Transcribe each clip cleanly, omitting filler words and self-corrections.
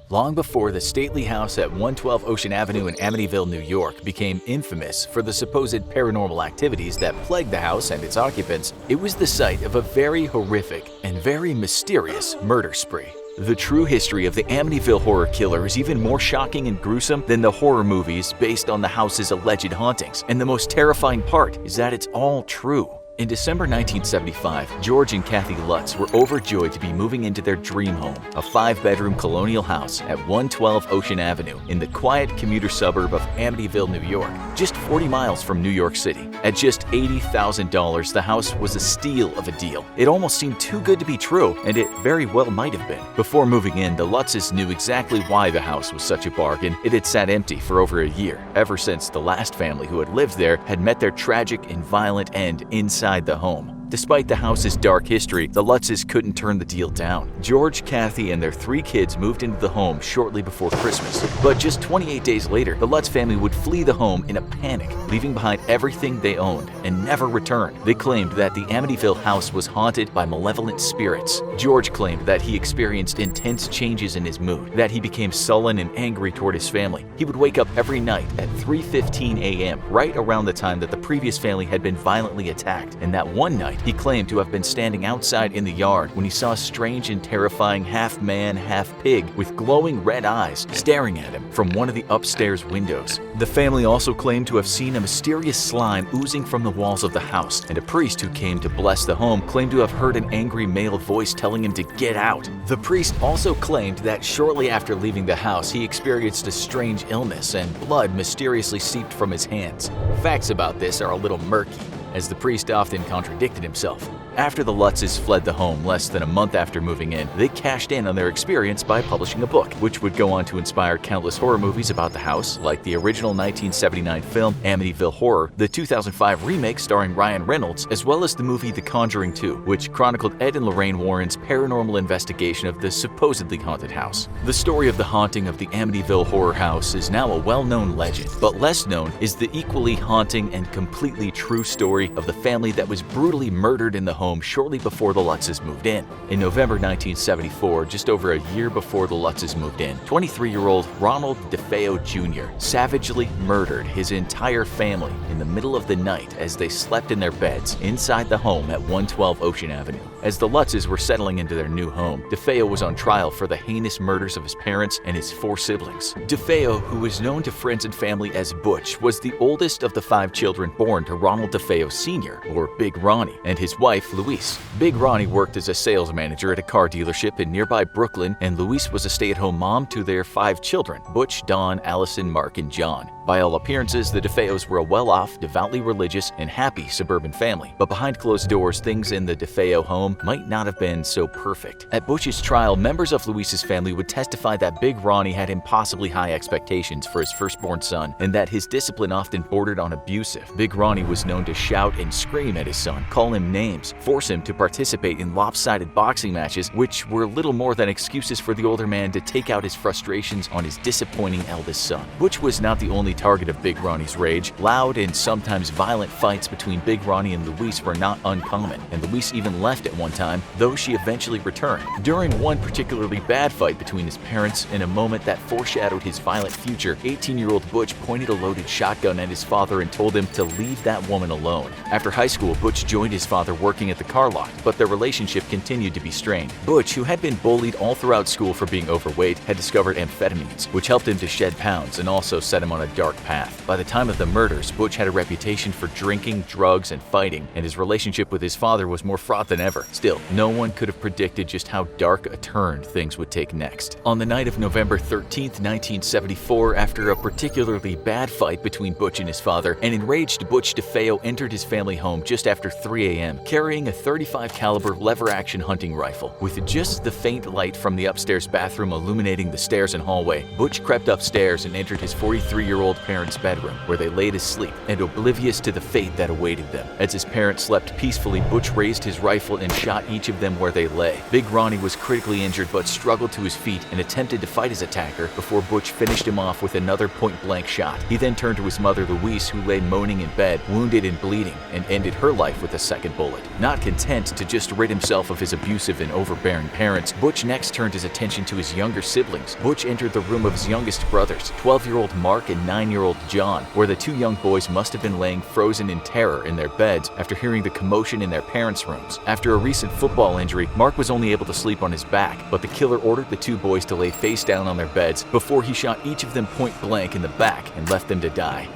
Long before the stately house at 112 Ocean Avenue in Amityville, New York became infamous for the supposed paranormal activities that plagued the house and its occupants, it was the site of a very horrific and very mysterious murder spree. The true history of the Amityville Horror killer is even more shocking and gruesome than the horror movies based on the house's alleged hauntings, and the most terrifying part is that it's all true. In December 1975, George and Kathy Lutz were overjoyed to be moving into their dream home, a 5-bedroom colonial house at 112 Ocean Avenue in the quiet commuter suburb of Amityville, New York, just 40 miles from New York City. At just $80,000, the house was a steal of a deal. It almost seemed too good to be true, and it very well might have been. Before moving in, the Lutzes knew exactly why the house was such a bargain. It had sat empty for over a year, ever since the last family who had lived there had met their tragic and violent end inside the home. Despite the house's dark history, the Lutzes couldn't turn the deal down. George, Kathy, and their 3 kids moved into the home shortly before Christmas. But just 28 days later, the Lutz family would flee the home in a panic, leaving behind everything they owned and never return. They claimed that the Amityville house was haunted by malevolent spirits. George claimed that he experienced intense changes in his mood, that he became sullen and angry toward his family. He would wake up every night at 3:15 a.m., right around the time that the previous family had been violently attacked, and that one night, he claimed to have been standing outside in the yard when he saw a strange and terrifying half-man, half-pig with glowing red eyes staring at him from one of the upstairs windows. The family also claimed to have seen a mysterious slime oozing from the walls of the house, and a priest who came to bless the home claimed to have heard an angry male voice telling him to get out. The priest also claimed that shortly after leaving the house, he experienced a strange illness and blood mysteriously seeped from his hands. Facts about this are a little murky, as the priest often contradicted himself. After the Lutzes fled the home less than a month after moving in, they cashed in on their experience by publishing a book, which would go on to inspire countless horror movies about the house, like the original 1979 film Amityville Horror, the 2005 remake starring Ryan Reynolds, as well as the movie The Conjuring 2, which chronicled Ed and Lorraine Warren's paranormal investigation of the supposedly haunted house. The story of the haunting of the Amityville Horror house is now a well-known legend, but less known is the equally haunting and completely true story of the family that was brutally murdered in the home shortly before the Lutzes moved in. In November 1974, just over a year before the Lutzes moved in, 23-year-old Ronald DeFeo Jr. savagely murdered his entire family in the middle of the night as they slept in their beds inside the home at 112 Ocean Avenue. As the Lutzes were settling into their new home, DeFeo was on trial for the heinous murders of his parents and his 4 siblings. DeFeo, who was known to friends and family as Butch, was the oldest of the 5 children born to Ronald DeFeo Sr., or Big Ronnie, and his wife, Louise. Big Ronnie worked as a sales manager at a car dealership in nearby Brooklyn, and Louise was a stay-at-home mom to their 5 children, Butch, Dawn, Allison, Mark, and John. By all appearances, the DeFeos were a well-off, devoutly religious, and happy suburban family. But behind closed doors, things in the DeFeo home might not have been so perfect. At Butch's trial, members of Louise's family would testify that Big Ronnie had impossibly high expectations for his firstborn son, and that his discipline often bordered on abusive. Big Ronnie was known to shout and scream at his son, call him names, force him to participate in lopsided boxing matches, which were little more than excuses for the older man to take out his frustrations on his disappointing eldest son. Butch was not the only target of Big Ronnie's rage. Loud and sometimes violent fights between Big Ronnie and Louise were not uncommon, and Louise even left at one time, though she eventually returned. During one particularly bad fight between his parents, in a moment that foreshadowed his violent future, 18-year-old Butch pointed a loaded shotgun at his father and told him to leave that woman alone. After high school, Butch joined his father working at the car lot, but their relationship continued to be strained. Butch, who had been bullied all throughout school for being overweight, had discovered amphetamines, which helped him to shed pounds and also set him on a dark path. By the time of the murders, Butch had a reputation for drinking, drugs, and fighting, and his relationship with his father was more fraught than ever. Still, no one could have predicted just how dark a turn things would take next. On the night of November 13th, 1974, after a particularly bad fight between Butch and his father, an enraged Butch DeFeo entered his family home just after 3 a.m., carrying a .35 caliber lever-action hunting rifle. With just the faint light from the upstairs bathroom illuminating the stairs and hallway, Butch crept upstairs and entered his 43-year-old parents' bedroom, where they laid asleep and oblivious to the fate that awaited them. As his parents slept peacefully, Butch raised his rifle and shot each of them where they lay. Big Ronnie was critically injured but struggled to his feet and attempted to fight his attacker before Butch finished him off with another point-blank shot. He then turned to his mother Louise, who lay moaning in bed, wounded and bleeding, and ended her life with a second bullet. Not content to just rid himself of his abusive and overbearing parents, Butch next turned his attention to his younger siblings. Butch entered the room of his youngest brothers, 12-year-old Mark and 9-year-old John, where the two young boys must have been laying frozen in terror in their beds after hearing the commotion in their parents' rooms. After a recent football injury, Mark was only able to sleep on his back, but the killer ordered the two boys to lay face down on their beds before he shot each of them point blank in the back and left them to die.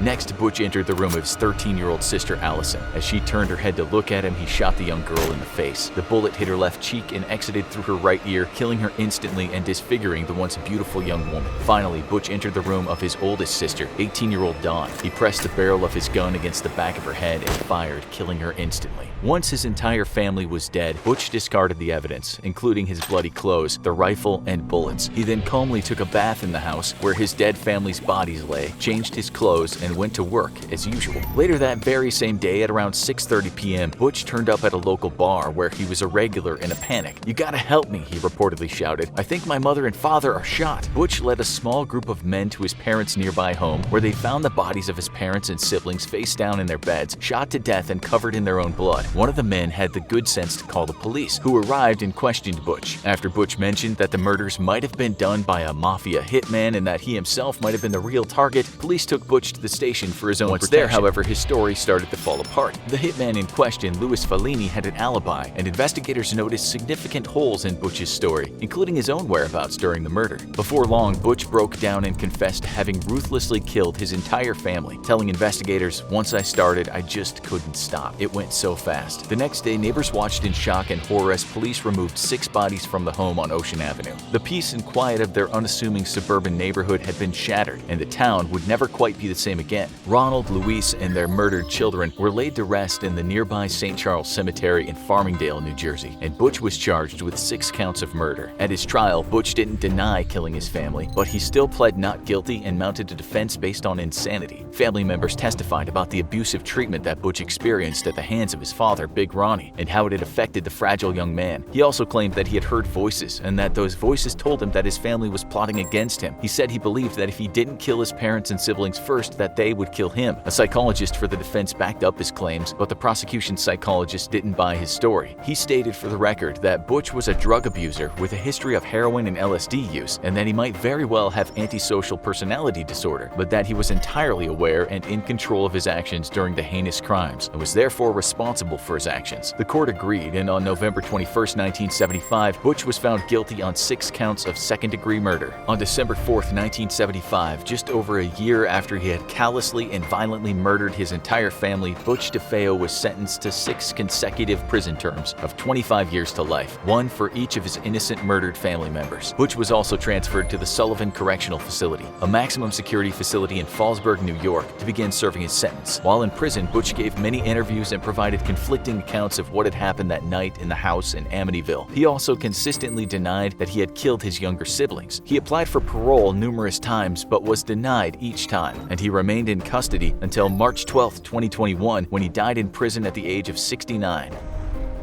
Next, Butch entered the room of his 13-year-old sister Allison. As she turned her head to look at him, he shot the young girl in the face. The bullet hit her left cheek and exited through her right ear, killing her instantly and disfiguring the once beautiful young woman. Finally, Butch entered the room of his oldest sister, 18-year-old Dawn. He pressed the barrel of his gun against the back of her head and fired, killing her instantly. Once his entire family was dead, Butch discarded the evidence, including his bloody clothes, the rifle, and bullets. He then calmly took a bath in the house where his dead family's bodies lay, changed his clothes, and went to work as usual. Later that very same day at around 6:30 p.m., Butch turned up at a local bar where he was a regular in a panic. "You gotta help me," he reportedly shouted. "I think my mother and father are shot." Butch led a small group of men to his parents' nearby home where they found the bodies of his parents and siblings face down in their beds, shot to death and covered in their own blood. One of the men had the good sense to call the police, who arrived and questioned Butch. After Butch mentioned that the murders might have been done by a mafia hitman and that he himself might have been the real target, police took Butch to the station for his own protection. Once there, however, his story started to fall apart. The hitman in question, Louis Fellini, had an alibi, and investigators noticed significant holes in Butch's story, including his own whereabouts during the murder. Before long, Butch broke down and confessed to having ruthlessly killed his entire family, telling investigators, "Once I started, I just couldn't stop. It went so fast." The next day, neighbors watched in shock and horror as police removed 6 bodies from the home on Ocean Avenue. The peace and quiet of their unassuming suburban neighborhood had been shattered, and the town would never quite be the same again. Ronald, Louise, and their murdered children were laid to rest in the nearby St. Charles Cemetery in Farmingdale, New Jersey, and Butch was charged with 6 counts of murder. At his trial, Butch didn't deny killing his family, but he still pled not guilty and mounted a defense based on insanity. Family members testified about the abusive treatment that Butch experienced at the hands of his father, Big Ronnie, and how it had affected the fragile young man. He also claimed that he had heard voices, and that those voices told him that his family was plotting against him. He said he believed that if he didn't kill his parents and siblings first, that they would kill him. A psychologist for the defense backed up his claims, but the prosecution psychologist didn't buy his story. He stated for the record that Butch was a drug abuser with a history of heroin and LSD use, and that he might very well have antisocial personality disorder, but that he was entirely aware and in control of his actions during the heinous crimes, and was therefore responsible for his actions. The court agreed, and on November 21, 1975, Butch was found guilty on 6 counts of second-degree murder. On December 4, 1975, just over a year after he had callously and violently murdered his entire family, Butch DeFeo was sentenced to 6 consecutive prison terms of 25 years to life, 1 for each of his innocent murdered family members. Butch was also transferred to the Sullivan Correctional Facility, a maximum security facility in Fallsburg, New York, to begin serving his sentence. While in prison, Butch gave many interviews and provided conflicting accounts of what had happened that night in the house in Amityville. He also consistently denied that he had killed his younger siblings. He applied for parole numerous times but was denied each time, and he remained in custody until March 12, 2021, when he died in prison at the age of 69.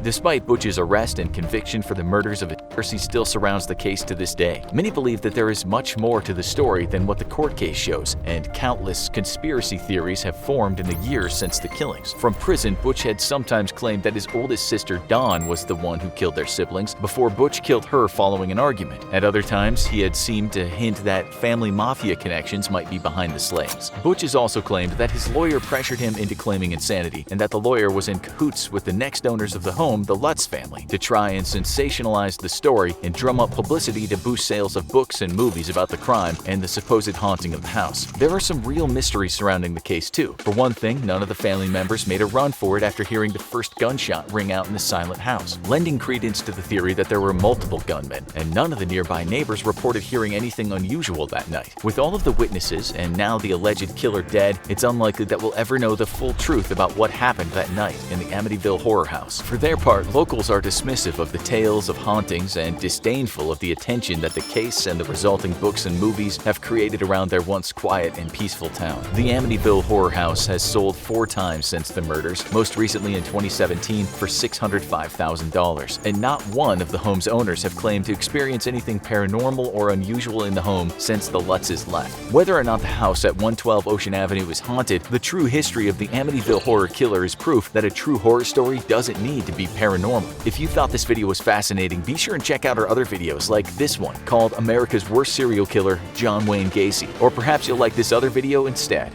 Despite Butch's arrest and conviction for the murders of his controversy still surrounds the case to this day. Many believe that there is much more to the story than what the court case shows, and countless conspiracy theories have formed in the years since the killings. From prison, Butch had sometimes claimed that his oldest sister Dawn was the one who killed their siblings before Butch killed her following an argument. At other times, he had seemed to hint that family mafia connections might be behind the slayings. Butch has also claimed that his lawyer pressured him into claiming insanity, and that the lawyer was in cahoots with the next owners of the home, the Lutz family, to try and sensationalize the story and drum up publicity to boost sales of books and movies about the crime and the supposed haunting of the house. There are some real mysteries surrounding the case too. For one thing, none of the family members made a run for it after hearing the first gunshot ring out in the silent house, lending credence to the theory that there were multiple gunmen, and none of the nearby neighbors reported hearing anything unusual that night. With all of the witnesses and now the alleged killer dead, it's unlikely that we'll ever know the full truth about what happened that night in the Amityville Horror House. For their part, locals are dismissive of the tales of hauntings and disdainful of the attention that the case and the resulting books and movies have created around their once quiet and peaceful town. The Amityville Horror House has sold 4 times since the murders, most recently in 2017 for $605,000, and not one of the home's owners have claimed to experience anything paranormal or unusual in the home since the Lutzes left. Whether or not the house at 112 Ocean Avenue is haunted, the true history of the Amityville Horror Killer is proof that a true horror story doesn't need to be paranormal. If you thought this video was fascinating, be sure and check out our other videos like this one called America's Worst Serial Killer, John Wayne Gacy, or perhaps you'll like this other video instead.